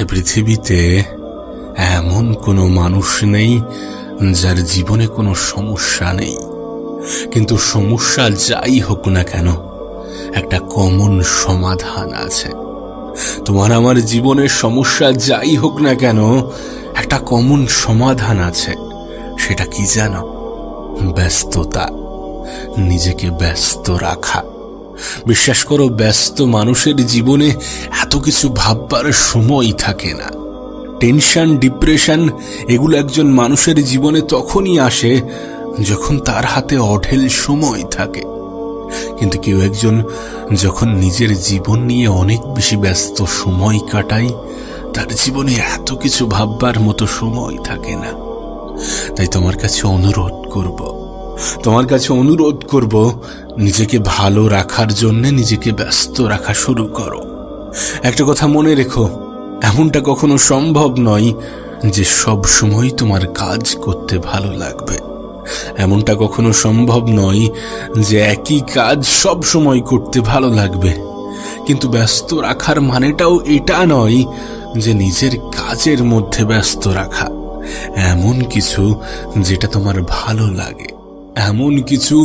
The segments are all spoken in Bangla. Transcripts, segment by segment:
এ পৃথিবীতে এমন কোনো মানুষ নেই যার জীবনে কোনো সমস্যা নেই, কিন্তু সমস্যা যাই হোক না কেন একটা কমন সমাধান আছে। তোমার আমার জীবনের সমস্যা যাই হোক না কেন একটা কমন সমাধান আছে। সেটা কি জানো? ব্যস্ততা, নিজেকে ব্যস্ত রাখা। বিশ্বাস করো, ব্যস্ত মানুষের জীবনে এত কিছু ভাববার সময় থাকে না। টেনশন, ডিপ্রেশন এগুলো একজন মানুষের জীবনে তখনই আসে যখন তার হাতে অঢেল সময় থাকে। কিন্তু কেউ একজন যখন নিজের জীবন নিয়ে অনেক বেশি ব্যস্ত সময় কাটায়, তার জীবনে এত কিছু ভাববার মতো সময় থাকে না। তাই তোমার কাছে অনুরোধ করব নিজেকে ভালো রাখার জন্য নিজেকে ব্যস্ত রাখা শুরু করো। একটা কথা মনে রেখো, এমনটা কখনো সম্ভব নয় যে সব সময় তোমার কাজ করতে ভালো লাগবে। এমনটা কখনো সম্ভব নয় যে একই কাজ সব সময় করতে ভালো লাগবে। কিন্তু ব্যস্ত রাখার মানেটাও এটা নয় যে নিজের কাজের মধ্যে ব্যস্ত রাখা। এমন কিছু যেটা তোমার ভালো লাগে, এমন কিছু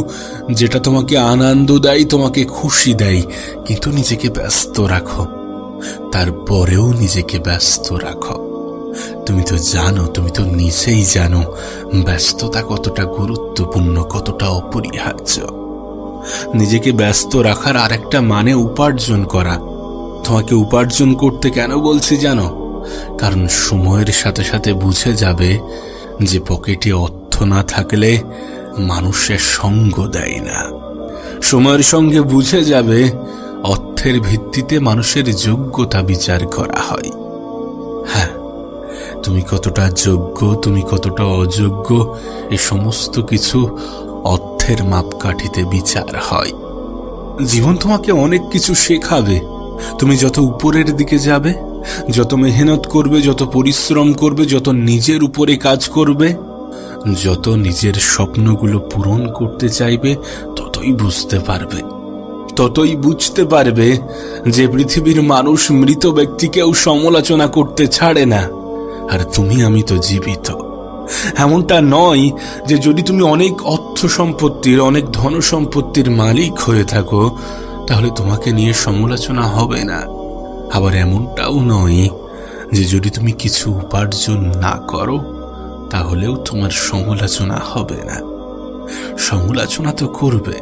যেটা তোমাকে আনন্দ দেয়, তোমাকে খুশি দেয়, কিন্তু নিজেকে ব্যস্ত রাখো। তারপরেও নিজেকে ব্যস্ত রাখো। তুমি তো জানো, তুমি তো নিজেই জানো ব্যস্ততা কতটা গুরুত্বপূর্ণ, কতটা অপরিহার্য। নিজেকে ব্যস্ত রাখার আরেকটা মানে উপার্জন করা। তোমাকে উপার্জন করতে কেন বলছি জানো? কারণ সময়ের সাথে সাথে বুঝে যাবে যে পকেটে অর্থ না থাকলে মানুষের সঙ্গ দেয় না। সময়ের সঙ্গে বুঝে যাবে অর্থের ভিত্তিতে মানুষের যোগ্যতা বিচার করা হয়। হ্যাঁ, তুমি কতটা যোগ্য, তুমি কতটা অযোগ্য, এই সমস্ত কিছু অর্থের মাপকাঠিতে বিচার হয়। জীবন তোমাকে অনেক কিছু শেখাবে। তুমি যত উপরের দিকে যাবে, যত মেহনত করবে, যত পরিশ্রম করবে, যত নিজের উপরে কাজ করবে, যত নিজের স্বপ্নগুলো পূরণ করতে চাইবে, ততই বুঝতে পারবে যে পৃথিবীর মানুষ মৃত ব্যক্তিকেও সমালোচনা করতে ছাড়ে না, আর তুমি আমি তো জীবিত। এমনটা নয় যে যদি তুমি অনেক অর্থ সম্পত্তির, অনেক ধন সম্পত্তির মালিক হয়ে থাকো তাহলে তোমাকে নিয়ে সমালোচনা হবে না। আবার এমনটাও নয় যে যদি তুমি কিছু উপার্জন না করো তাহলেও তোমার সমালোচনা হবে না। সমালোচনা তো করবে।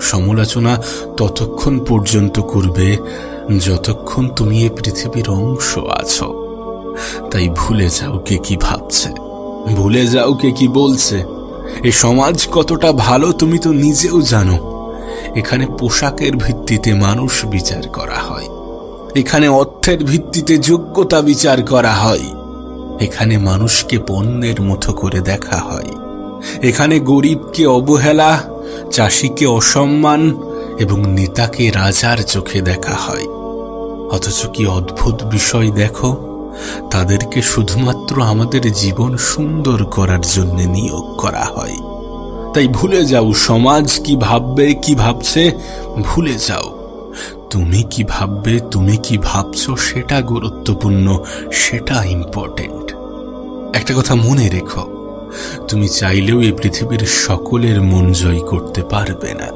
সমালোচনা ততক্ষণ পর্যন্ত করবে যতক্ষণ তুমি এই পৃথিবীর অংশ আছো। তাই ভুলে যাও কে কি ভাবছে, ভুলে যাও কে কি বলছে। এই সমাজ কতটা ভালো তুমি তো নিজেও জানো। এখানে পোশাকের ভিত্তিতে মানুষ বিচার করা হয়, এখানে অর্থের ভিত্তিতে যোগ্যতা বিচার করা হয়, এখানে মানুষকে পণ্যের মতো করে দেখা হয়, এখানে গরিবকে অবহেলা, চাষিকে অসম্মান এবং নেতাকে রাজার চোখে দেখা হয়। অথচ কি অদ্ভুত বিষয় দেখো, তাদেরকে শুধুমাত্র আমাদের জীবন সুন্দর করার জন্য নিয়োগ করা হয়। তাই ভুলে যাও সমাজ কি ভাববে, কি ভাবছে, ভুলে যাও। তুমি কি ভাববে, তুমি কি ভাবছো সেটা গুরুত্বপূর্ণ, সেটা ইম্পর্টেন্ট। একটা কথা মনে রেখো, তুমি চাইলেও এই পৃথিবীর সকলের মন জয় করতে পারবে না।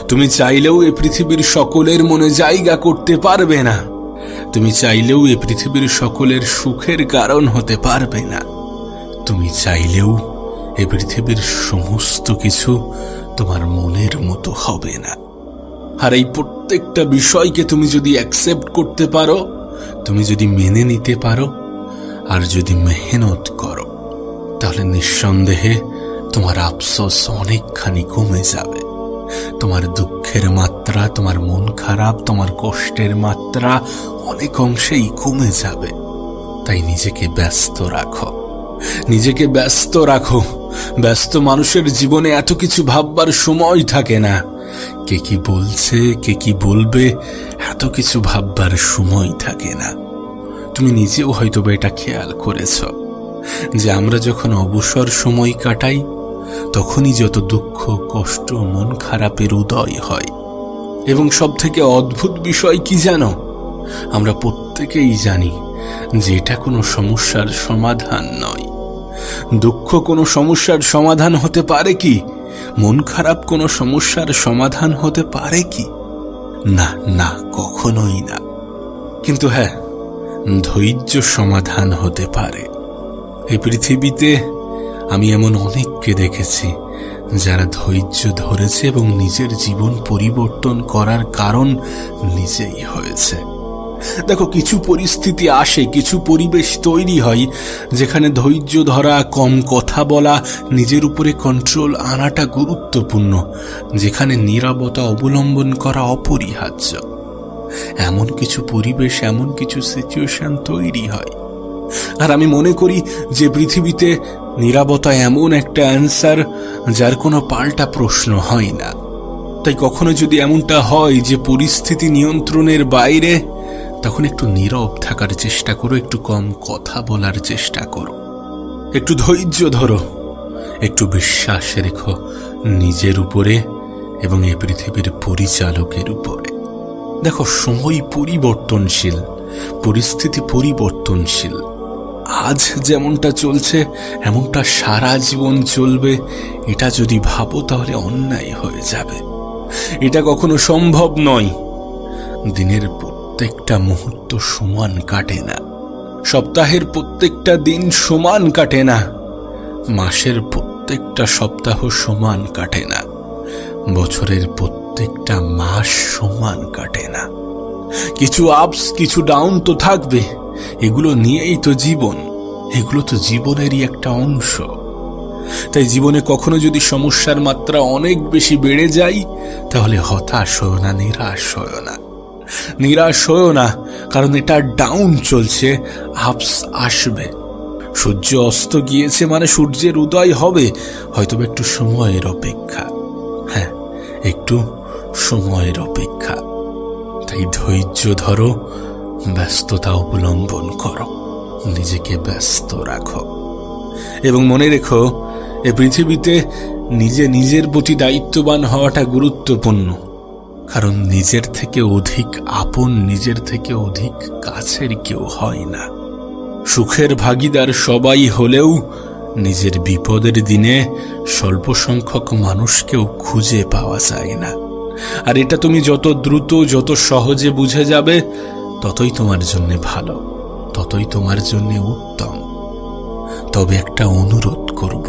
তুমি চাইলেও এই পৃথিবীর সকলের মনে জায়গা করতে পারবে না। তুমি চাইলেও এই পৃথিবীর সকলের সুখের কারণ হতে পারবে না। তুমি চাইলেও এই পৃথিবীর সমস্ত কিছু তোমার মনের মতো হবে না। আর এই প্রত্যেকটা বিষয়কে তুমি যদি অ্যাকসেপ্ট করতে পারো, তুমি যদি মেনে নিতে পারো, আর যদি মেহনত করো, তাহলে নিঃসন্দেহে তোমার আফসোস অনেকখানি কমে যাবে। তোমার দুঃখের মাত্রা, তোমার মন খারাপ, তোমার কষ্টের মাত্রা অনেক অংশেই কমে যাবে। তাই নিজেকে ব্যস্ত রাখো, নিজেকে ব্যস্ত রাখো। ব্যস্ত মানুষের জীবনে এত কিছু ভাববার সময় থাকে না। কে কি বলছে, কে কি বলবে, এত কিছু ভাববার সময় থাকে না। তুমি নিজেও হয়তো এটা খেয়াল করেছ যে আমরা যখন অবসর সময় কাটাই তখনই যত দুঃখ, কষ্ট, মন খারাপের উদয় হয়। এবং সব থেকে অদ্ভুত বিষয় কি জানো? আমরা প্রত্যেকেই জানি যে এটা কোনো সমস্যার সমাধান নয়। দুঃখ কোনো সমস্যার সমাধান হতে পারে কি? মন খারাপ কোনো সমস্যার সমাধান হতে পারে কি? না না, কখনোই না। কিন্তু হ্যাঁ, ধৈর্য সমাধান হতে পারে। এই পৃথিবীতে আমি এমন অনেককে দেখেছি যারা ধৈর্য ধরেছে এবং নিজের জীবন পরিবর্তন করার কারণ নিজেই হয়েছে। দেখো, কিছু পরিস্থিতি আসে, কিছু পরিবেশ তৈরি হয় যেখানে ধৈর্য ধরা, কম কথা বলা, নিজের উপরে কন্ট্রোল আনাটা গুরুত্বপূর্ণ, যেখানে নীরবতা অবলম্বন করা অপরিহার্য। এমন কিছু পরিবেশ, এমন কিছু সিচুয়েশন তৈরি হয়। আর আমি মনে করি যে পৃথিবীতে নীরবতা এমন একটা অ্যান্সার যার কোনো পাল্টা প্রশ্ন হয় না। তাই কখনো যদি এমনটা হয় যে পরিস্থিতি নিয়ন্ত্রণের বাইরে, তখন একটু নীরব থাকার চেষ্টা করো, একটু কম কথা বলার চেষ্টা করো, একটু ধৈর্য ধরো, একটু বিশ্বাস রেখো নিজের উপরে এবং এই পৃথিবীর পরিচালকের উপরে। দেখো, সময় পরিবর্তনশীল, পরিস্থিতি পরিবর্তনশীল। আজ যেমনটা চলছে এমনটা সারা জীবন চলবে, এটা যদি ভাবো তাহলে অন্যায় হয়ে যাবে। এটা কখনো সম্ভব নয়। দিনের প্রত্যেকটা মুহূর্ত সমান কাটে না, সপ্তাহের প্রত্যেকটা দিন সমান কাটে না, মাসের প্রত্যেকটা সপ্তাহ সমান কাটে না, বছরের প্রত্যেকটা মাস সমান কাটে না। কিছু আপস, কিছু ডাউন তো থাকবে। এগুলো নিয়েই তো জীবন, এগুলো তো জীবনেরই একটা অংশ। তাই জীবনে কখনো যদি সমস্যার মাত্রা অনেক বেশি বেড়ে যায়, তাহলে হতাশ হও না, নিরাশ হও না। নিরাশ হও না, কারণ এটা ডাউন চলছে, আপস আসবে। সূর্য অস্ত গিয়েছে মানে সূর্যের উদয় হবে, হয়তো একটু সময়ের অপেক্ষা। হ্যাঁ, একটু সময়ের অপেক্ষা। তাই ধৈর্য ধরো, ব্যস্ততা অবলম্বন করো, নিজেকে ব্যস্ত রাখো এবং মনে রেখো, এ পৃথিবীতে নিজের প্রতি দায়িত্ববান হওয়াটা গুরুত্বপূর্ণ। কারণ নিজের থেকে অধিক আপন, নিজের থেকে অধিক কাছের কেউ হয় না। সুখের ভাগীদার সবাই হলেও নিজের বিপদের দিনে স্বল্প সংখ্যক মানুষকেও খুঁজে পাওয়া যায় না। আর এটা তুমি যত দ্রুত, যত সহজে বুঝে যাবে, ততই তোমার জন্য ভালো, ততই তোমার জন্য উত্তম। তবে একটা অনুরোধ করব,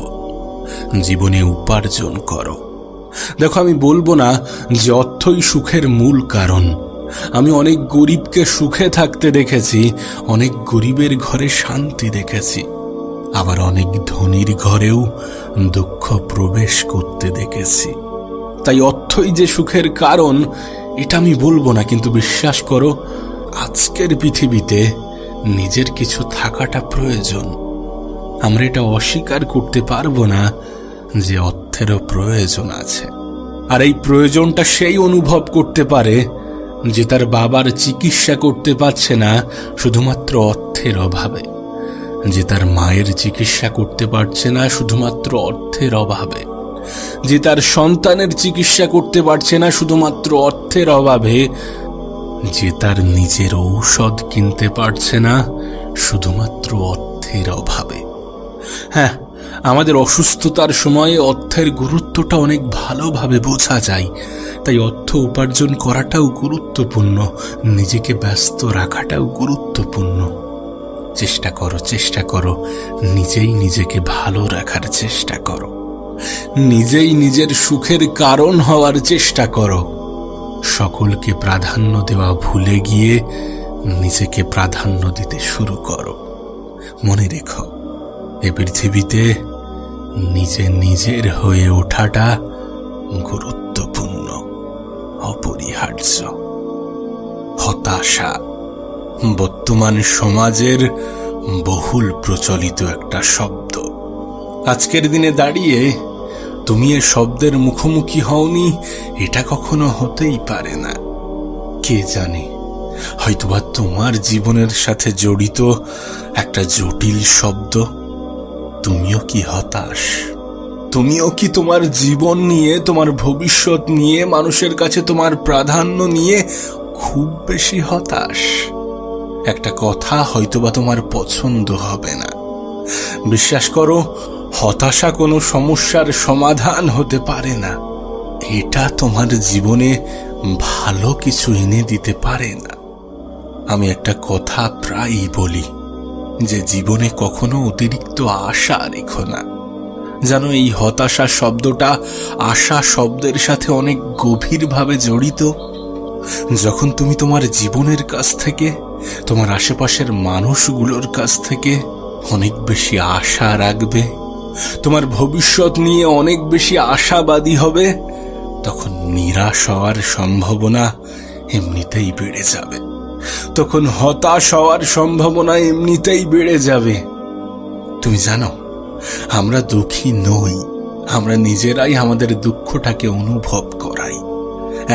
জীবনে উপার্জন করো। দেখো, আমি বলবো না যে অর্থই সুখের মূল কারণ। আমি অনেক গরিবকে সুখে থাকতে দেখেছি, অনেক গরিবের ঘরে শান্তি দেখেছি, আবার অনেক ধনীর ঘরেও দুঃখ প্রবেশ করতে দেখেছি। তাই অর্থই যে সুখের কারণ এটা আমি বলবো না, কিন্তু বিশ্বাস করো, আজকের পৃথিবীতে নিজের কিছু থাকাটা প্রয়োজন। আমরা এটা অস্বীকার করতে পারবো না যে অর্থেরও প্রয়োজন আছে। আর এই প্রয়োজনটা সেই অনুভব করতে পারে যে তার বাবার চিকিৎসা করতে পারছে না শুধুমাত্র অর্থের অভাবে, যে তার মায়ের চিকিৎসা করতে পারছে না শুধুমাত্র অর্থের অভাবে, যে তার সন্তানের চিকিৎসা করতে পারছে না শুধুমাত্র অর্থের অভাবে, যে তার নিজের ঔষধ কিনতে পারছে না শুধুমাত্র অর্থের অভাবে। হ্যাঁ, আমাদের অসুস্থতার সময়ে অর্থের গুরুত্বটা অনেক ভালোভাবে বোঝা যায়। তাই অর্থ উপার্জন করাটাও গুরুত্বপূর্ণ, নিজেকে ব্যস্ত রাখাটাও গুরুত্বপূর্ণ। চেষ্টা করো নিজেই নিজেকে ভালো রাখার চেষ্টা করো, নিজেই নিজের সুখের কারণ হওয়ার চেষ্টা করো। সকলকে প্রাধান্য দেওয়া ভুলে গিয়ে নিজেকে প্রাধান্য দিতে শুরু করো। মনে রেখো, এ পৃথিবীতে নিজের হয়ে ওঠাটা গুরুত্বপূর্ণ, অপরিহার্য। হতাশা বর্তমান সমাজের বহুল প্রচলিত একটা শব্দ। আজকের দিনে দাঁড়িয়ে তুমি এ শব্দের মুখোমুখি হওনি, এটা কখনো হতেই পারে না। কে জানে, হয়তোবা তোমার জীবনের সাথে জড়িত একটা জটিল শব্দ। তুমিও কি হতাশ? তুমিও কি তোমার জীবন নিয়ে, তোমার ভবিষ্যৎ নিয়ে, মানুষের কাছে তোমার প্রাধান্য নিয়ে খুব বেশি হতাশ? একটা কথা হয়তোবা তোমার পছন্দ হবে না। বিশ্বাস করো, হতাশা কোনো সমস্যার সমাধান হতে পারে না। এটা তোমার জীবনে ভালো কিছু এনে দিতে পারে না। আমি একটা কথা প্রায়ই বলি যে জীবনে কখনো অতিরিক্ত আশা রেখো না। জানো, এই হতাশা শব্দটা আশা শব্দের সাথে অনেক গভীরভাবে জড়িত। যখন তুমি তোমার জীবনের কাছ থেকে, তোমার আশেপাশের মানুষগুলোর কাছ থেকে অনেক বেশি আশা রাখবে, তোমার ভবিষ্যৎ নিয়ে অনেক বেশি আশাবাদী হবে, তখন নিরাশ হওয়ার সম্ভাবনা এমনিতেই বেড়ে যাবে। তখন হতাশ হওয়ার সম্ভাবনা এমনিতেই বেড়ে যাবে। তুমি জানো, আমরা দুঃখী নই, আমরা নিজেরাই আমাদের দুঃখটাকে অনুভব করাই।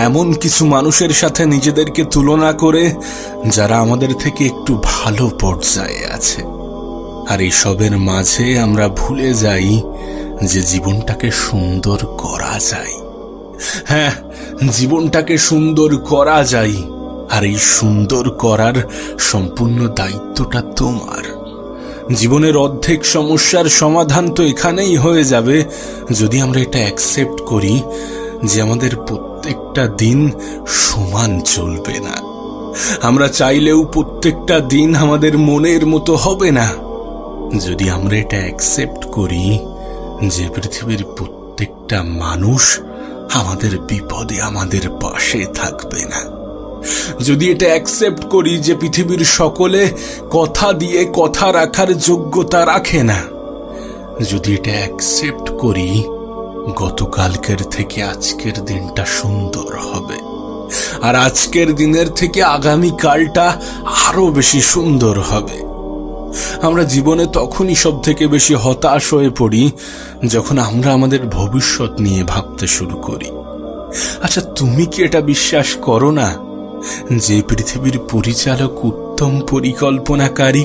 এমন কিছু মানুষের সাথে নিজেদেরকে তুলনা করে যারা আমাদের থেকে একটু ভালো পর্যায়ে আছে। আর এসবের মাঝে আমরা ভুলে যাই যে জীবনটাকে সুন্দর করা যায়। হ্যাঁ, জীবনটাকে সুন্দর করা যায়, আর এই সুন্দর করার সম্পূর্ণ দায়িত্বটা তোমার। জীবনের অর্ধেক সমস্যার সমাধান তো এখানেই হয়ে যাবে যদি আমরা এটা অ্যাকসেপ্ট করি যে আমাদের প্রত্যেকটা দিন সমান চলবে না। আমরা চাইলেও প্রত্যেকটা দিন আমাদের মনের মতো হবে না। যদি আমরা এটা অ্যাকসেপ্ট করি যে পৃথিবীর প্রত্যেকটা মানুষ আমাদের বিপদে আমাদের পাশে থাকবে না, যদি এটা অ্যাকসেপ্ট করি যে পৃথিবীর সকলে কথা দিয়ে কথা রাখার যোগ্যতা রাখে না, যদি এটা অ্যাকসেপ্ট করি গতকালকের থেকে আজকের দিনটা সুন্দর হবে, আর আজকের দিনের থেকে আগামী কালটা আরো বেশি সুন্দর হবে। আমরা জীবনে তখনই সব থেকে বেশি হতাশ হয়ে পড়ি যখন আমরা আমাদের ভবিষ্যৎ নিয়ে ভাবতে শুরু করি। আচ্ছা, তুমি কি এটা বিশ্বাস করো না যে পৃথিবীর পরিচালক উত্তম পরিকল্পনাকারী?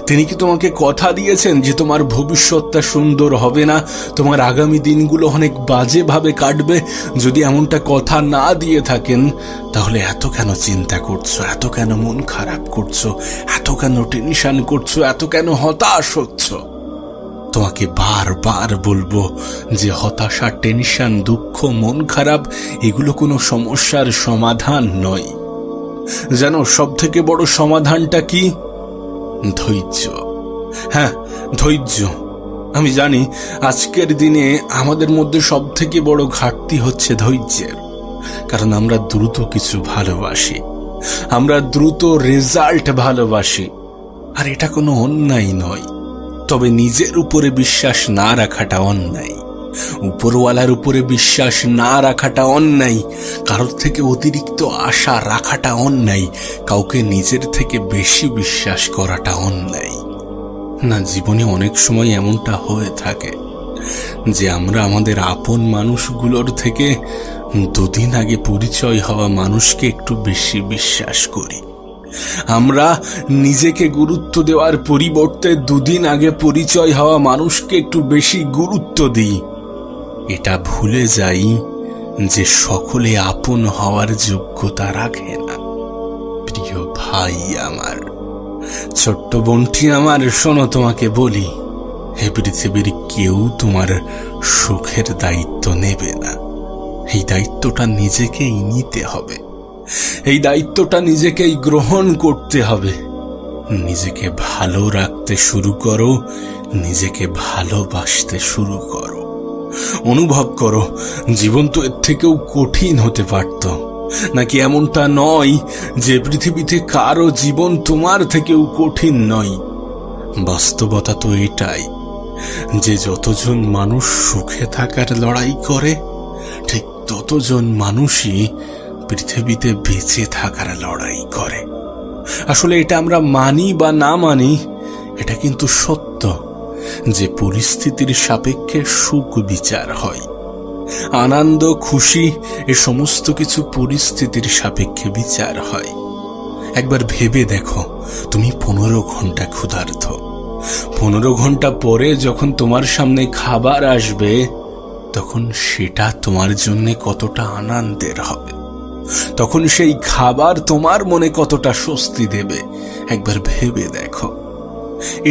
তিনি কি তোমাকে কথা দিয়েছেন যে তোমার ভবিষ্যৎটা সুন্দর হবে না, তোমার আগামী দিনগুলো অনেক বাজেভাবে কাটবে? যদি এমনটা কথা না দিয়ে থাকেন, তাহলে এত কেন চিন্তা করছো, এত কেন মন খারাপ করছো, এত কেন টেনশন করছো, এত কেন হতাশ হচ্ছ? তোমাকে বারবার বলবো যে হতাশা, টেনশন, দুঃখ, মন খারাপ এগুলো কোনো সমস্যার সমাধান নয়। জানো, সব থেকে বড় সমাধানটা কি? ধৈর্য। হ্যাঁ, ধৈর্য। আমি জানি আজকের দিনে আমাদের মধ্যে সব থেকে বড় ঘাটতি হচ্ছে ধৈর্যের। কারণ আমরা দ্রুত কিছু ভালোবাসি, আমরা দ্রুত রেজাল্ট ভালোবাসি। আর এটা কোনো অন্যায় নয়, তবে নিজের উপরে বিশ্বাস না রাখাটা অন্যায়, উপরওয়ালার উপরে বিশ্বাস না রাখাটা অন্যায়, কারোর থেকে অতিরিক্ত আশা রাখাটা অন্যায়, কাউকে নিজের থেকে বেশি বিশ্বাস করাটা অন্যায় না। জীবনে অনেক সময় এমনটা হয়ে থাকে যে আমরা আমাদের আপন মানুষগুলোর থেকে দুদিন আগে পরিচয় হওয়া মানুষকে একটু বেশি বিশ্বাস করি। আমরা নিজেকে গুরুত্ব দেওয়ার পরিবর্তে দুদিন আগে পরিচয় হওয়া মানুষকে একটু বেশি গুরুত্ব দিই। এটা ভুলে যাই যে সকলে আপন হওয়ার যোগ্যতা রাখে না। প্রিয় ভাই আমার, ছোট্ট বোনটি আমার, শোনো, তোমাকে বলি, হে পৃথিবীর কেউ তোমার সুখের দায়িত্ব নেবে না। এই দায়িত্বটা নিজেকেই নিতে হবে, এই দায়িত্বটা নিজেকেই গ্রহণ করতে হবে। নিজেকে ভালো রাখতে শুরু করো, নিজেকে ভালোবাসতে শুরু করো। অনুভব করো, জীবন তো এর থেকেও কঠিন হতে পারত, নাকি এমনটা নয় যে পৃথিবীতে কারো জীবন তোমার থেকেও কঠিন নয়? বাস্তবতা তো এটাই যে যতজন মানুষ সুখে থাকার লড়াই করে, ঠিক ততজন মানুষই পৃথিবীতে বেঁচে থাকার লড়াই করে। আসলে এটা আমরা মানি বা না মানি, এটা কিন্তু সত্য যে পরিস্থিতির সাপেক্ষে সুখ বিচার হয়। আনন্দ, খুশি এ সমস্ত কিছু পরিস্থিতির সাপেক্ষে বিচার হয়। একবার ভেবে দেখো, তুমি 15 ঘন্টা ক্ষুধার্ত, 15 ঘন্টা পরে যখন তোমার সামনে খাবার আসবে, তখন সেটা তোমার জন্য কতটা আনন্দের হবে। তখন সেই খাবার তোমার মনে কতটা স্বস্তি দেবে একবার ভেবে দেখো।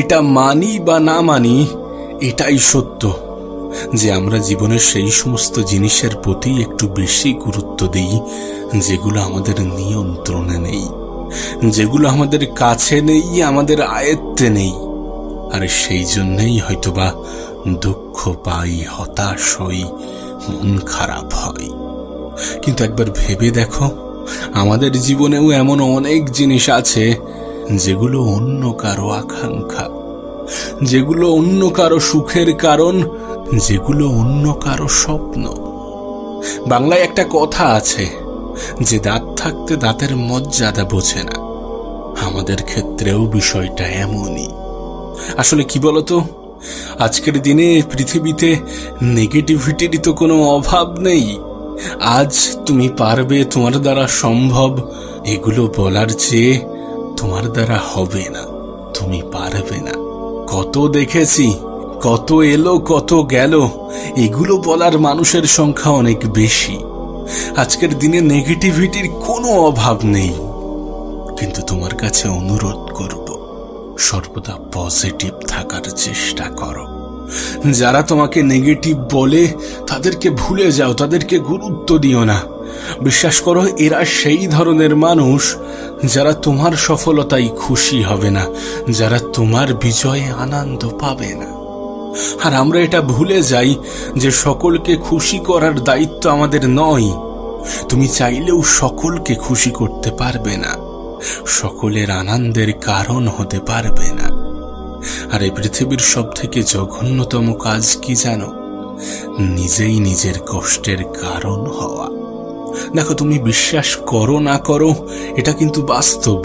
এটা মানি বা না মানি, এটাই সত্য যে আমরা জীবনের সেই সমস্ত জিনিসের প্রতি একটু বেশি গুরুত্ব দিই যেগুলো আমাদের নিয়ন্ত্রণে নেই, যেগুলো আমাদের কাছে নেই, আমাদের আয়ত্তে নেই। আর সেই জন্যই হয়তোবা দুঃখ পাই, হতাশ হই, মন খারাপ হয়। কিন্তু একবার ভেবে দেখো, আমাদের জীবনেও এমন অনেক জিনিস আছে যেগুলো অন্য কারো আকাঙ্ক্ষা, যেগুলো অন্য কারো সুখের কারণ, যেগুলো অন্য কারো স্বপ্ন। বাংলায় একটা কথা আছে যে দাঁত থাকতে দাঁতের মর্যাদা বোঝে না। আমাদের ক্ষেত্রেও বিষয়টা এমনই। আসলে কি বলতো, আজকের দিনে পৃথিবীতে নেগেটিভিটির তো কোনো অভাব নেই। আজ তুমি পারবে, তোমার দ্বারা সম্ভব, এগুলো বলার চেয়ে তোমার দ্বারা হবে না, তুমি পারবে না। কত দেখেছি, কত এলো কত গেল, এগুলো বলার মানুষের সংখ্যা অনেক বেশি। আজকের দিনে নেগেটিভিটির কোনো অভাব নেই, কিন্তু তোমার কাছে অনুরোধ করব, সর্বদা পজিটিভ থাকার চেষ্টা করো। যারা তোমাকে নেগেটিভ বলে তাদেরকে ভুলে যাও, তাদেরকে গুরুত্ব দিও না। বিশ্বাস করো, এরা সেই ধরনের মানুষ যারা তোমার সফলতায় খুশি হবে না, যারা তোমার বিজয়ে আনন্দ পাবে না। আর আমরা এটা ভুলে যাই যে সকলকে খুশি করার দায়িত্ব আমাদের নয়। তুমি চাইলেও সকলকে খুশি করতে পারবে না, সকলের আনন্দের কারণ হতে পারবে না। আর এই পৃথিবীর সব থেকে জঘন্যতম কাজ কি জানো? নিজেই নিজের কষ্টের কারণ হওয়া। দেখো, তুমি বিশ্বাস করো না করো, এটা কিন্তু বাস্তব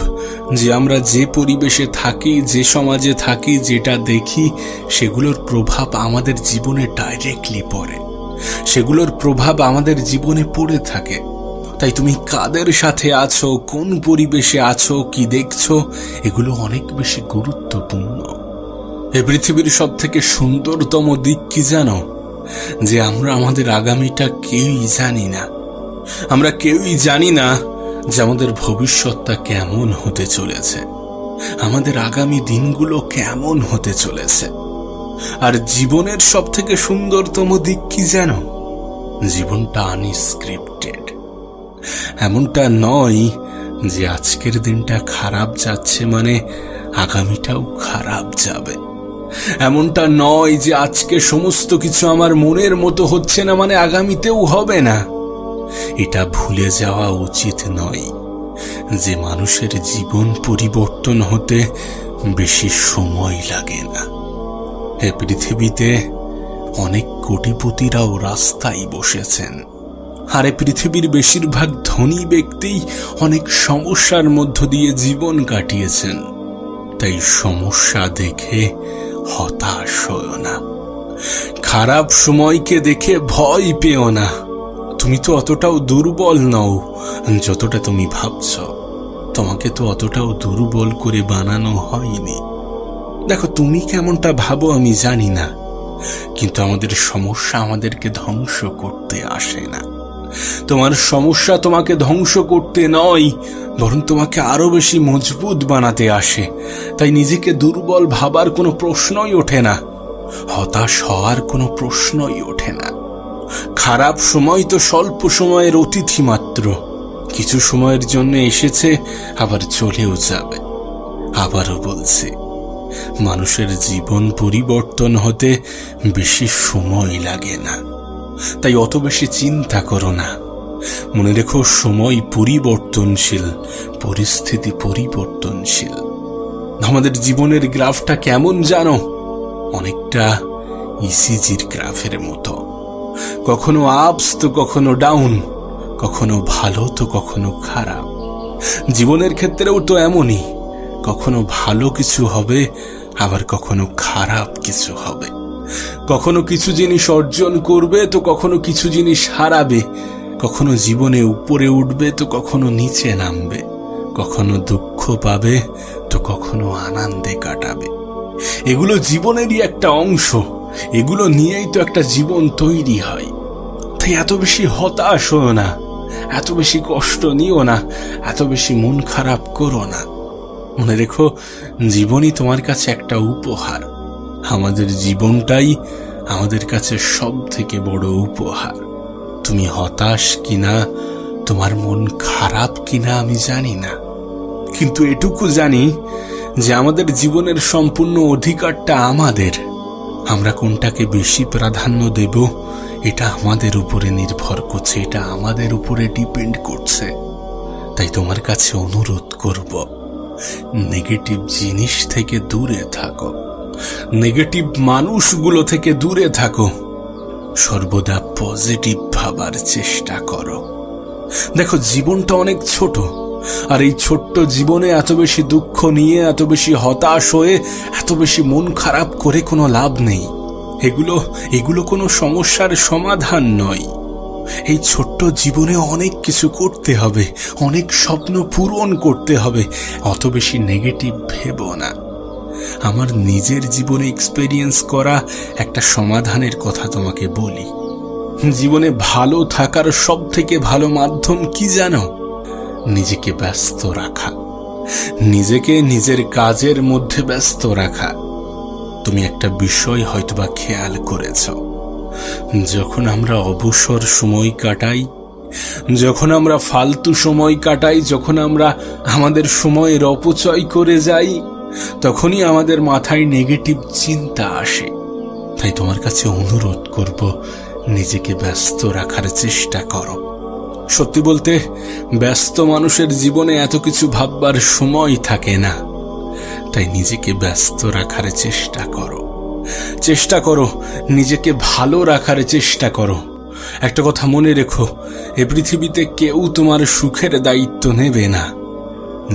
যে আমরা যে পরিবেশে থাকি, যে সমাজে থাকি, যেটা দেখি, সেগুলোর প্রভাব আমাদের জীবনে ডাইরেক্টলি পড়ে, সেগুলোর প্রভাব আমাদের জীবনে পড়ে থাকে। তাই তুমি কাদের সাথে আছো, কোন পরিবেশে আছো, কি দেখছো, এগুলো অনেক বেশি গুরুত্বপূর্ণ। এই পৃথিবীর সব থেকে সুন্দরতম দিক কি জানো? যে আমরা আমাদের আগামীটা কেউই জানি না। আমরা কেউই জানি না যে আমাদের ভবিষ্যৎটা কেমন হতে চলেছে, আমাদের আগামী দিনগুলো কেমন হতে চলেছে। আর জীবনের সব থেকে সুন্দরতম দিক কি জানো? জীবনটা আনস্ক্রিপ্টেড। এমনটা নয় যে আজকের দিনটা খারাপ যাচ্ছে মানে আগামীটাও খারাপ যাবে। এমনটা নয় যে আজকে সমস্ত কিছু আমার মনের মতো হচ্ছে না মানে আগামীতেও হবে না। এটা ভুলে যাওয়া উচিত নয় যে মানুষের জীবন পরিবর্তন হতে বেশি সময় লাগে না। এ পৃথিবীতে অনেক কোটিপতিরাও রাস্তায় বসেছেন, আর এ পৃথিবীর বেশিরভাগ ধনী ব্যক্তি অনেক সমস্যার মধ্য দিয়ে জীবন কাটিয়েছেন। তাই সমস্যা দেখে হতাশ হও না, খারাপ সময়কে দেখে ভয় পেও না। তুমি তো অতটাও দুর্বল নও যতটা তুমি ভাবছ। তোমাকে তো অতটাও দুর্বল করে বানানো হয়নি। দেখো, তুমি কেমনটা ভাবো আমি জানি না, কিন্তু আমাদের সমস্যা আমাদেরকে ধ্বংস করতে আসে না। তোমার সমস্যা তোমাকে ধ্বংস করতে নয়, বরং তোমাকে আরো বেশি মজবুত বানাতে আসে। তাই নিজেকে দুর্বল ভাবার কোনো প্রশ্নই ওঠে না, হতাশ হওয়ার কোনো প্রশ্নই ওঠে না। খারাপ সময় তো স্বল্প সময়ের অতিথি মাত্র, কিছু সময়ের জন্য এসেছে, আবার চলেও যাবে। আবারও বলছি, মানুষের জীবন পরিবর্তন হতে বেশি সময় লাগে না। তাই অত বেশি চিন্তা করো না। মনে রেখো, সময় পরিবর্তনশীল, পরিস্থিতি পরিবর্তনশীল। আমাদের জীবনের গ্রাফটা কেমন জানো? অনেকটা ইসিজির গ্রাফের মতো। কখনো আপস তো কখনো ডাউন, কখনো ভালো তো কখনো খারাপ। জীবনের ক্ষেত্রেও তো এমনই, কখনো ভালো কিছু হবে, আবার কখনো খারাপ কিছু হবে। কখনো কিছু জিনিস অর্জন করবে তো কখনো কিছু জিনিস হারাবে। কখনো জীবনে উপরে উঠবে তো কখনো নিচে নামবে। কখনো দুঃখ পাবে তো কখনো আনন্দে কাটাবে। এগুলো জীবনেরই একটা অংশ, এগুলো নিয়েই তো একটা জীবন তৈরি হয়। তাই এত বেশি হতাশ হও না, এত বেশি কষ্ট নিও না, এত বেশি মন খারাপ করো না। মনে রেখো, জীবনই তোমার কাছে একটা উপহার। আমাদের জীবনটাই আমাদের কাছে সব থেকে বড় উপহার। তুমি হতাশ কিনা, তোমার মন খারাপ কিনা আমি জানি না, কিন্তু এটুকু জানি যে আমাদের জীবনের সম্পূর্ণ অধিকারটা আমাদের। আমরা কোনটাকে বেশি প্রাধান্য দেব এটা আমাদের উপরে নির্ভর করছে, এটা আমাদের উপরে ডিপেন্ড করছে। তাই তোমার কাছে অনুরোধ করব, নেগেটিভ জিনিস থেকে দূরে থাকো, নেগেটিভ মানুষগুলো থেকে দূরে থাকো, সর্বদা পজিটিভ ভাবার চেষ্টা করো। দেখো, জীবনটা অনেক ছোট, আর এই ছোট্ট জীবনে এত বেশি দুঃখ নিয়ে, এত বেশি হতাশ হয়ে, এত বেশি মন খারাপ করে কোনো লাভ নেই। এগুলো কোনো সমস্যার সমাধান নয়। এই ছোট্ট জীবনে অনেক কিছু করতে হবে, অনেক স্বপ্ন পূরণ করতে হবে। অত বেশি নেগেটিভ ভেবো না। আমার নিজের জীবনে এক্সপেরিয়েন্স করা একটা সমাধানের কথা তোমাকে বলি। জীবনে ভালো থাকার সব থেকে ভালো মাধ্যম কি জানো? নিজেকে ব্যস্ত রাখা, নিজেকে নিজের কাজের মধ্যে ব্যস্ত রাখা। তুমি একটা বিষয় হয়তোবা খেয়াল করেছ, যখন আমরা অবসর সময় কাটাই, যখন আমরা ফালতু সময় কাটাই, যখন আমরা আমাদের সময়ের অপচয় করে যাই, তখনই আমাদের মাথায় নেগেটিভ চিন্তা আসে। তাই তোমার কাছে অনুরোধ করব, নিজেকে ব্যস্ত রাখার চেষ্টা করো। সত্যি বলতে, ব্যস্ত মানুষের জীবনে এত কিছু ভাববার সময় থাকে না। তাই নিজেকে ব্যস্ত রাখার চেষ্টা করো, চেষ্টা করো নিজেকে ভালো রাখার চেষ্টা করো। একটা কথা মনে রেখো, এ পৃথিবীতে কেউ তোমার সুখের দায়িত্ব নেবে না।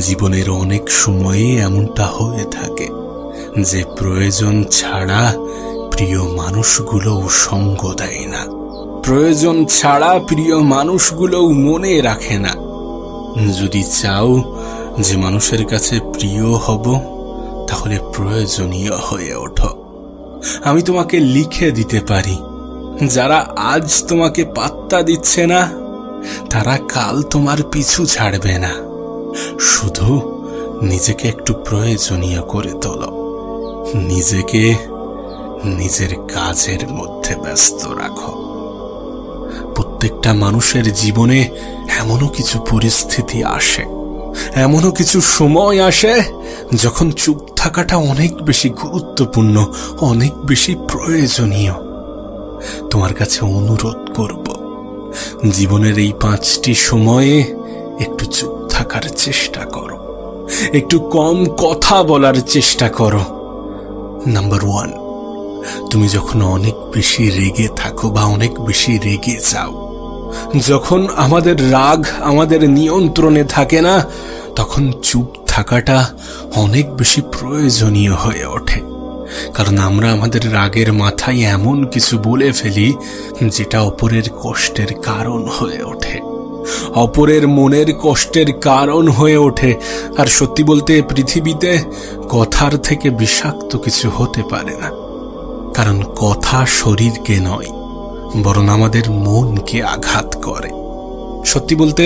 জীবনের অনেক সময়ে এমনটা হয়ে থাকে যে প্রয়োজন ছাড়া প্রিয় মানুষগুলোও সঙ্গ দেয় না, প্রয়োজন ছাড়া প্রিয় মানুষগুলোও মনে রাখে না। যদি চাও যে মানুষের কাছে প্রিয় হব, তাহলে প্রয়োজনীয় হয়ে ওঠো। আমি তোমাকে লিখে দিতে পারি, যারা আজ তোমাকে পাত্তা দিচ্ছে না, তারা কাল তোমার পিছু ছাড়বে না। শুধু নিজেকে একটু প্রয়োজনীয় করে তোলো, নিজেকে নিজের কাজের মধ্যে ব্যস্ত রাখো। প্রত্যেকটা মানুষের জীবনে এমনও কিছু পরিস্থিতি আসে, এমনও কিছু সময় আসে যখন চুপ থাকাটা অনেক বেশি গুরুত্বপূর্ণ, অনেক বেশি প্রয়োজনীয়। তোমার কাছে অনুরোধ করব, জীবনের এই 5টি সময়ে একটু চুপ থাকার চেষ্টা করো, একটু কম কথা বলার চেষ্টা করো। নাম্বার 1, তুমি যখন অনেক বেশি রেগে থাকো বা অনেক বেশি রেগে যাও, যখন আমাদের রাগ আমাদের নিয়ন্ত্রণে থাকে না, তখন চুপ থাকাটা অনেক বেশি প্রয়োজনীয় হয়ে ওঠে। কারণ আমরা আমাদের রাগের মাথায় এমন কিছু বলে ফেলি যেটা অপরের কষ্টের কারণ হয়ে ওঠে, অপরের মনের কষ্টের কারণ হয়ে ওঠে। আর সত্যি বলতে, পৃথিবীতে কথার থেকে বিষাক্ত কিছু হতে পারে না। কারণ কথা শরীরকে নয়, বরং আমাদের মনকে আঘাত করে। সত্যি বলতে,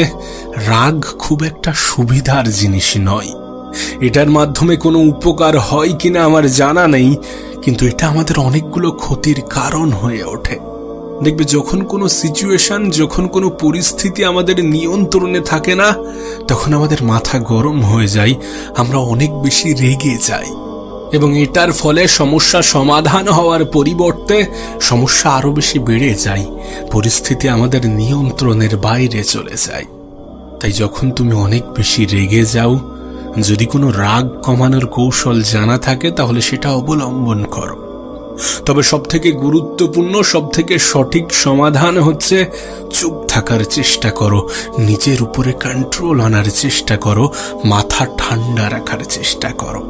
রাগ খুব একটা সুবিধার জিনিস নয়। এটার মাধ্যমে কোনো উপকার হয় কিনা আমার জানা নেই, কিন্তু এটা আমাদের অনেকগুলো ক্ষতির কারণ হয়ে ওঠে। দেখবে, যখন কোনো সিচুয়েশন, যখন কোনো পরিস্থিতি আমাদের নিয়ন্ত্রণে থাকে না, তখন আমাদের মাথা গরম হয়ে যায়, আমরা অনেক বেশি রেগে যাই, এবং এটার ফলে সমস্যা সমাধান হওয়ার পরিবর্তে সমস্যা আরো বেশি বেড়ে যায়, পরিস্থিতি আমাদের নিয়ন্ত্রণের বাইরে চলে যায়। তাই যখন তুমি অনেক বেশি রেগে যাও, যদি কোনো রাগ কমানোর কৌশল জানা থাকে তাহলে সেটা অবলম্বন করো। তবে সবথেকে গুরুত্বপূর্ণ, সবথেকে সঠিক সমাধান হচ্ছে চুপ থাকার চেষ্টা করো, নিজের উপরে কন্ট্রোল আনার চেষ্টা করো, মাথা ঠান্ডা রাখার চেষ্টা করো,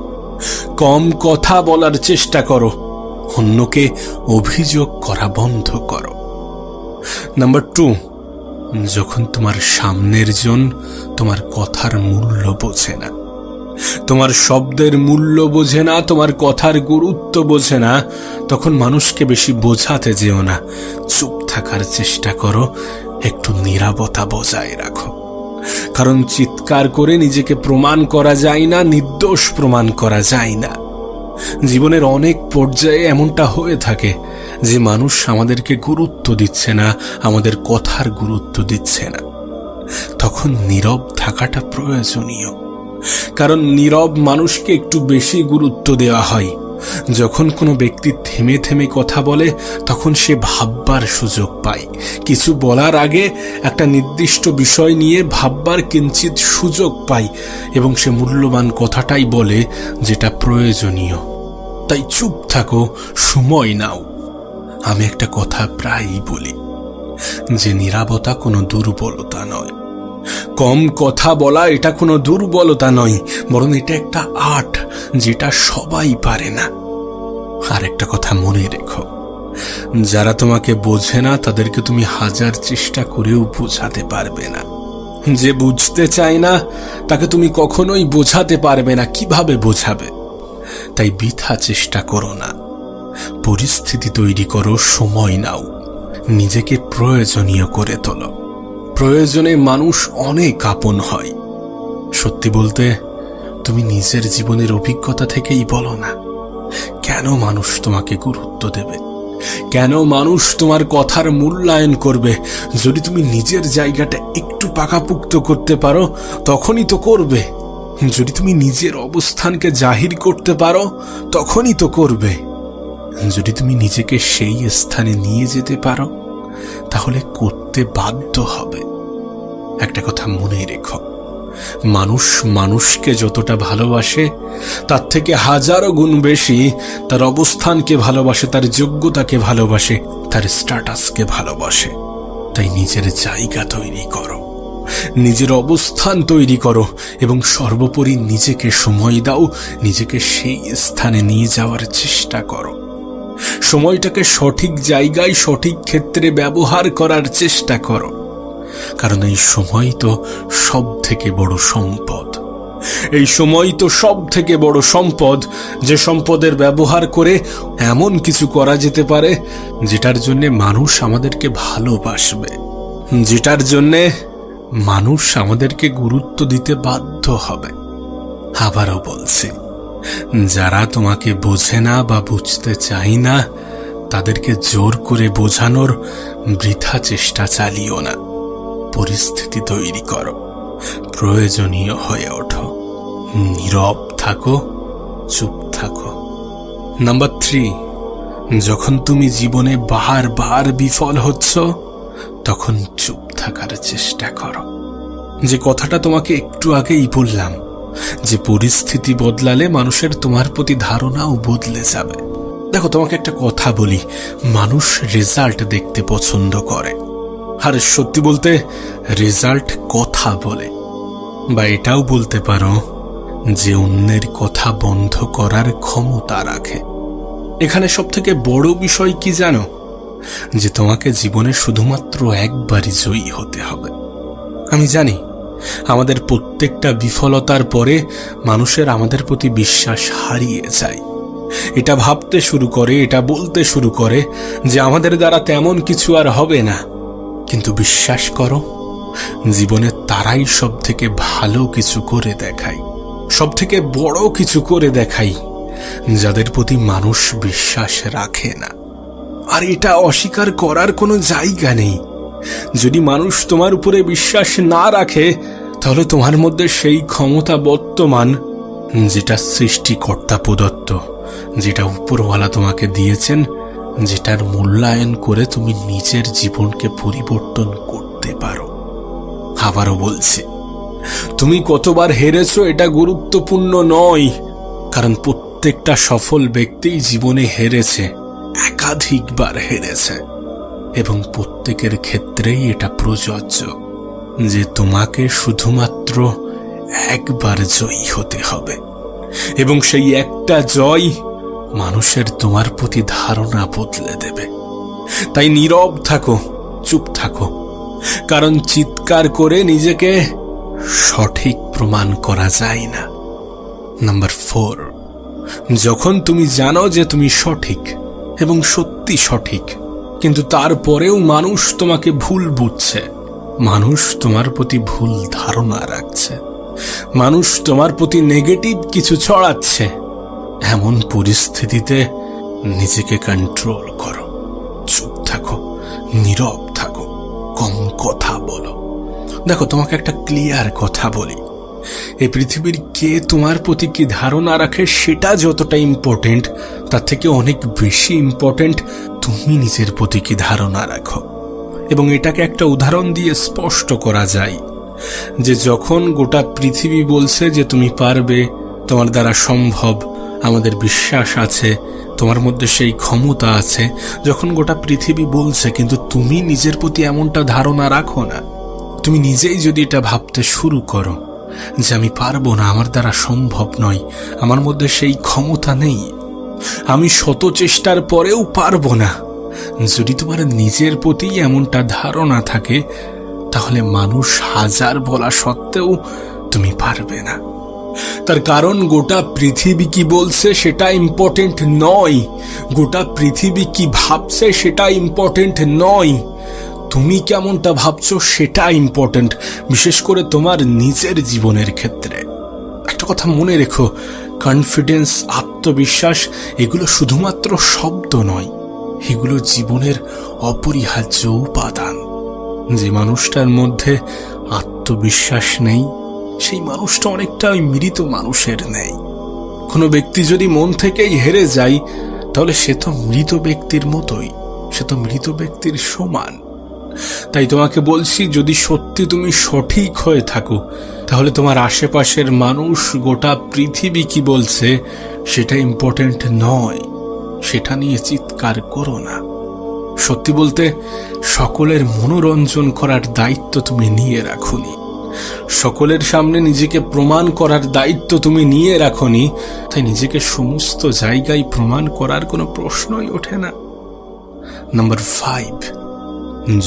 কম কথা বলার চেষ্টা করো, অন্যকে অভিযোগ করা বন্ধ করো। নাম্বার 2, যখন তোমার সামনের জন তোমার কথার মূল্য বোঝে না, তোমার শব্দের মূল্য বোঝে না, তোমার কথার গুরুত্ব বোঝে না, তখন মানুষকে বেশি বোঝাতে যেও না, চুপ থাকার চেষ্টা করো, একটু নীরবতা বজায় রাখো। কারণ চিৎকার করে নিজেকে প্রমাণ করা যায় না, নির্দোষ প্রমাণ করা যায় না। জীবনের অনেক পর্যায়ে এমনটা হয়ে থাকে যে মানুষ আমাদেরকে গুরুত্ব দিচ্ছে না, আমাদের কথার গুরুত্ব দিচ্ছে না। তখন নীরব থাকাটা প্রয়োজনীয়। কারণ নীরব মানুষকে একটু বেশি গুরুত্ব দেওয়া হয়। যখন কোনো ব্যক্তি থেমে থেমে কথা বলে তখন সে ভাববার সুযোগ পায়। কিছু বলার আগে একটা নির্দিষ্ট বিষয় নিয়ে ভাববার কিঞ্চিত সুযোগ পায় এবং সে মূল্যবান কথাটাই বলে যেটা প্রয়োজনীয়। তাই চুপ থাকো, সময় নাও। আমি একটা কথা প্রায়ই বলি যে নীরবতা কোনো দুর্বলতা নয়, কম কথা বলা এটা কোনো দুর্বলতা নয়, বরং এটা একটা আর্ট যেটা সবাই পারে না। আর একটা কথা মনে রেখো, যারা তোমাকে বোঝে না তাদেরকে তুমি হাজার চেষ্টা করেও বোঝাতে পারবে না। যে বুঝতে চায় না তাকে তুমি কখনোই বোঝাতে পারবে না। কিভাবে বোঝাবে? তাই বৃথা চেষ্টা করো না। পরিস্থিতি তৈরি করো, সময় নাও, নিজেকে প্রয়োজনীয় করে তোলো। প্রয়োজনে মানুষ অনেক আপন হয়। সত্যি বলতে তুমি নিজের জীবনের অভিজ্ঞতা থেকেই বলো না, কেন মানুষ তোমাকে গুরুত্ব দেবে? কেন মানুষ তোমার কথার মূল্যায়ন করবে? যদি তুমি নিজের জায়গাটা একটু পাকাপুক্ত করতে পারো তখনই তো করবে। যদি তুমি নিজের অবস্থানকে জাহির করতে পারো তখনই তো করবে। যদি তুমি নিজেকে সেই স্থানে নিয়ে যেতে পারো তাহলে করতে বাধ্য হবে। একটা কথা মনে রেখো, মানুষ মানুষকে যতটা ভালোবাসে তার থেকে হাজারো গুণ বেশি তার অবস্থানকে ভালোবাসে, তার যোগ্যতাকে ভালোবাসে, তার স্ট্যাটাসকে ভালোবাসে। তাই নিজের জায়গা তৈরি করো, নিজের অবস্থান তৈরি করো এবং সর্বোপরি নিজেকে সময় দাও, নিজেকে সেই স্থানে নিয়ে যাওয়ার চেষ্টা করো। সময়টাকে সঠিক জায়গায় সঠিক ক্ষেত্রে ব্যবহার করার চেষ্টা করো। কারণ এই সময় তো সব থেকে বড় সম্পদ। এই সময় তো সব থেকে বড় সম্পদ, যে সম্পদের ব্যবহার করে এমন কিছু করা যেতে পারে যেটার জন্য মানুষ আমাদেরকে ভালোবাসবে, যেটার জন্য মানুষ আমাদেরকে গুরুত্ব দিতে বাধ্য হবে। আবারও বলছি, যারা তোমাকে বোঝে না বা বুঝতে চায় না তাদেরকে জোর করে বোঝানোর বৃথা চেষ্টা চালিও না। পরিস্থিতি তৈরি করো, প্রয়োজনীয় হয়ে ওঠো, নীরব থাকো, চুপ থাকো। নাম্বার 3, যখন তুমি জীবনে বারবার বিফল হচ্ছ তখন চুপ থাকার চেষ্টা করো। যে কথাটা তোমাকে একটু আগেই বললাম, যে পরিস্থিতি বদলালে মানুষের তোমার প্রতি ধারণাও বদলে যাবে। দেখো, তোমাকে একটা কথা বলি, মানুষ রেজাল্ট দেখতে পছন্দ করে, আর সত্যি বলতে রেজাল্ট কথা বলে। বা এটাও বলতে পারো যে অন্যের কথা বন্ধ করার ক্ষমতা রাখে। এখানে সব থেকে বড় বিষয় কি জানো? যে তোমাকে জীবনে শুধুমাত্র একবারই জয়ী হতে হবে। আমি জানি আমাদের প্রত্যেকটা বিফলতার পরে মানুষের আমাদের প্রতি বিশ্বাস হারিয়ে যায়। এটা ভাবতে শুরু করে, এটা বলতে শুরু করে যে আমাদের দ্বারা তেমন কিছু আর হবে না। কিন্তু বিশ্বাস করো, জীবনে তারাই সব থেকে ভালো কিছু করে দেখায়, সব থেকে বড় কিছু করে দেখায়, যাদের প্রতি মানুষ বিশ্বাস রাখে না। আর এটা অস্বীকার করার কোনো জায়গা নেই। যদি মানুষ তোমার উপরে বিশ্বাস না রাখে তাহলে তোমার মধ্যে সেই ক্ষমতা বর্তমান যেটা সৃষ্টিকর্তা প্রদত্ত, যেটা উপরওয়ালা তোমাকে দিয়েছেন, যেটার মূল্যায়ন করে তুমি নিজের জীবনকে পরিবর্তন করতে পারো। আবারও বলছি, তুমি কতবার হেরেছো এটা গুরুত্বপূর্ণ নয়, কারণ প্রত্যেকটা সফল ব্যক্তি জীবনে হেরেছে, একাধিকবার হেরেছে, এবং প্রত্যেকের ক্ষেত্রেই এটা প্রযোজ্য যে তোমাকে শুধুমাত্র একবার জয়ী হতে হবে, এবং সেই একটা জয় মানুষের তোমার প্রতি ধারণা বদলে দেবে। তাই নীরব থাকো, চুপ থাকো, কারণ চিৎকার করে নিজেকে সঠিক প্রমাণ করা যায় না। নাম্বার 4, যখন তুমি জানো যে তুমি সঠিক এবং সত্যি সঠিক, কিন্তু তারপরেও মানুষ তোমাকে ভুল বুঝছে, মানুষ তোমার প্রতি ভুল ধারণা রাখছে, মানুষ তোমার প্রতি নেগেটিভ কিছু ছড়াচ্ছে। এমন পরিস্থিতিতে নিজেকে কন্ট্রোল করো, চুপ থাকো, নীরব থাকো, কম কথা বলো। দেখো, তোমাকে একটা ক্লিয়ার কথা বলি, এই পৃথিবীর কে তোমার প্রতি কি ধারণা রাখে সেটা যতটা ইম্পর্টেন্ট, তার থেকে অনেক বেশি ইম্পর্টেন্ট তুমি নিজের প্রতি কি ধারণা রাখো। এবং এটাকে একটা উদাহরণ দিয়ে স্পষ্ট করা যায় যে যখন গোটা পৃথিবী বলছে যে তুমি পারবে, তোমার দ্বারা সম্ভব, আমাদের বিশ্বাস আছে, তোমার মধ্যে সেই ক্ষমতা আছে, যখন গোটা পৃথিবী বলছে কিন্তু তুমি নিজের প্রতি এমনটা ধারণা রাখো না, তুমি নিজেই যদি এটা ভাবতে শুরু করো যে আমি পারবো না, আমার দ্বারা সম্ভব নয়, আমার মধ্যে সেই ক্ষমতা নেই, আমি শত চেষ্টার পরেও পারবো না, যদি তোমার নিজের প্রতি এমনটা ধারণা থাকে, তাহলে মানুষ হাজার বলা সত্ত্বেও তুমি পারবে না। তার কারণ গোটা পৃথিবী কি বলছে সেটা ইম্পর্টেন্ট নয়, গোটা পৃথিবী কি ভাবছে সেটা ইম্পর্টেন্ট নয়, তুমি কেমনটা ভাবছো সেটা ইম্পর্টেন্ট, বিশেষ করে তোমার নিজের জীবনের ক্ষেত্রে। একটা কথা মনে রেখো, কনফিডেন্স, আত্মবিশ্বাস এগুলো শুধুমাত্র শব্দ নয়, এগুলো জীবনের অপরিহার্য উপাদান। যে মানুষটার মধ্যে আত্মবিশ্বাস নেই, সেই মানুষটা অনেকটা ওই মৃত মানুষের নেই। কোনো ব্যক্তি যদি মন থেকেই হেরে যায়, তাহলে সে তো মৃত ব্যক্তির মতোই, সে তো মৃত ব্যক্তির সমান। তাই তোমাকে বলছি, যদি সত্যি তুমি সঠিক হয়ে থাকো, তাহলে তোমার আশেপাশের মানুষ, গোটা পৃথিবী কি বলছে সেটা ইম্পর্টেন্ট নয়, সেটা নিয়ে চিৎকার করো না। সত্যি বলতে, সকলের মনোরঞ্জন করার দায়িত্ব তুমি নিয়ে রাখোনি, সকলের সামনে নিজেকে প্রমাণ করার দায়িত্ব তুমি নিয়ে রাখোনি, তাই নিজেকে সমস্ত জায়গায় প্রমাণ করার কোনো প্রশ্নই ওঠে না। নাম্বার 5,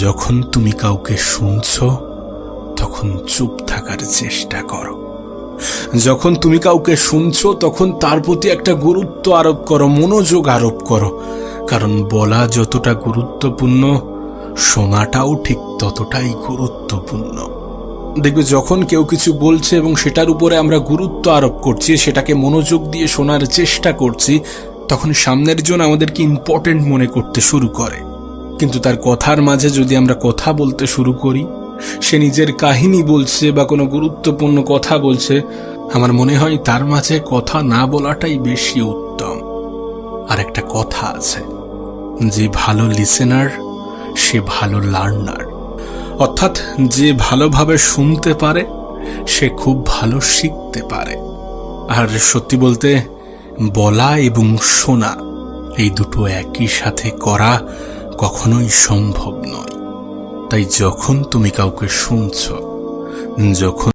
যখন তুমি কাউকে শুনছো তখন চুপ থাকার চেষ্টা করো। যখন তুমি কাউকে শুনছো তখন তার প্রতি একটা গুরুত্ব আরোপ করো, মনোযোগ আরোপ করো, কারণ বলা যতটা গুরুত্বপূর্ণ, শোনাটাও ঠিক ততটাই গুরুত্বপূর্ণ। দেখবে, যখন কেউ কিছু বলছে এবং সেটার উপরে আমরা গুরুত্ব আরোপ করছি, সেটাকে মনোযোগ দিয়ে শোনার চেষ্টা করছি, তখন সামনের জন আমাদেরকে ইম্পর্টেন্ট মনে করতে শুরু করে। কিন্তু তার কথার মাঝে যদি আমরা কথা বলতে শুরু করি, সে নিজের কাহিনী বলছে বা কোনো গুরুত্বপূর্ণ কথা বলছে, আমার মনে হয় তার মাঝে কথা না বলাটাই বেশি উত্তম। আর একটা কথা আছে, যে ভালো লিসেনার সে ভালো লার্নার, অর্থাৎ যে ভালোভাবে শুনতে পারে সে খুব ভালো শিখতে পারে। আর সত্যি বলতে, বলা এবং শোনা এই দুটো একই সাথে করা কখনোই সম্ভব নয়। তাই যখন তুমি কাউকে শুনছো, যখন